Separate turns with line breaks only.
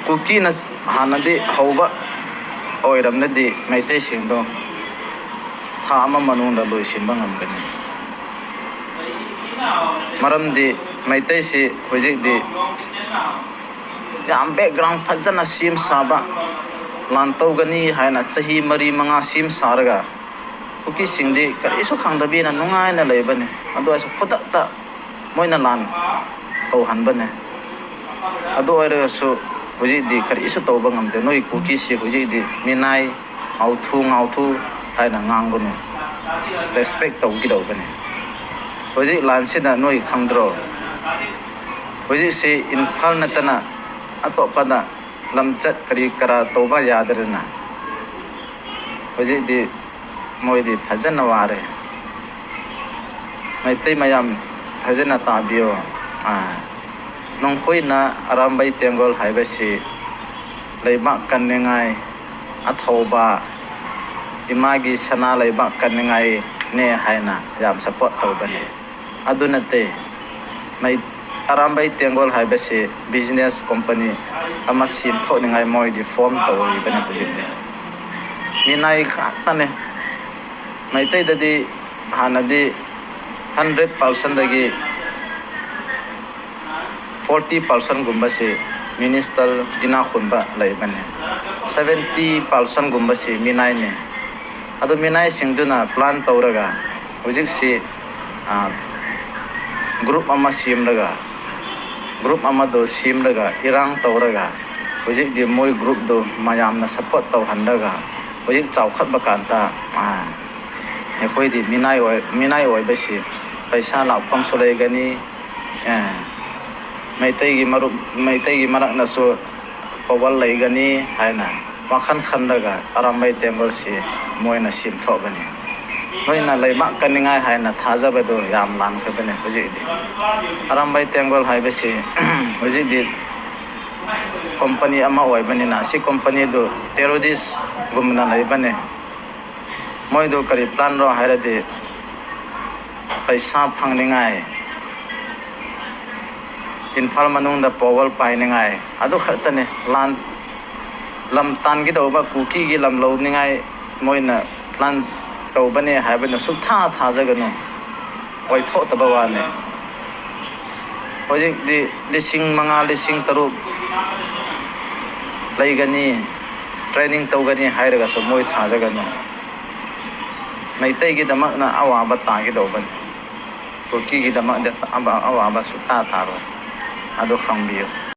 kuki na hanadi hauba oiramnadi maitei singdo tha ama manungda loisinba ngamgani maramdi maitei si hojikdi yam background fajana sim saba lantogani haina chahi mari manga sim saraga kuki singdi karisu khangdabi na nungai na leibane adu aso khoda moina lan ho hanbane adu aira so hojikdi karisu toba ngamde noi kuki si hojikdi minai ngau thu haina ngangunu respect tawgi dawbane hojik lansida noi khangdro hojik si infal natana atopada lamchat kari kara toba yadarna hojikdi moidi phajana ware maitai mayam phajana tabiyo nongkhoina arambai tengol haibasi leiba kannengai athoba imagi sana leiba kannengai ne haina yam support tawbani adunate mai arambai tengol haibasi business company ama sim thoningai moidi form tawi bani hojikde minai khatane maitai dadi hanadi 100% dagi 40% gumba si minister ina khunba laibane 70% gumba si minai ne adu minai singduna plan tawraga hojik si group ama simraga group ama do simraga irang tawraga hojik di moi group do mayamna support tawhandaga hojik chawkhatba kanta ekhoi di minai oi basi paisa lapham solegani maitai gi marak na so pawal laigani haina wakhan khandaga arambai tengol si moina sim thobani moina leiba kaningai haina thajabado yam lan khabane hojidi arambai tengol haibasi hojidi company ama oibani na si company do terrorist gumna laibane moi do kari plan ro hairade paisa phangningai infal manungda powal painengai adu khatane lan lam tan gi doba kuki gi lam lo ningai moina plan tawbane haibana sutha thajagano oi tho tabawane hojik di lising manga lising taruk laigani training tawgani hairaga so moi thajagano maitai gi damak na awaba ta gi doban kuki gi damak da awaba sutha tharo ado khangbiyo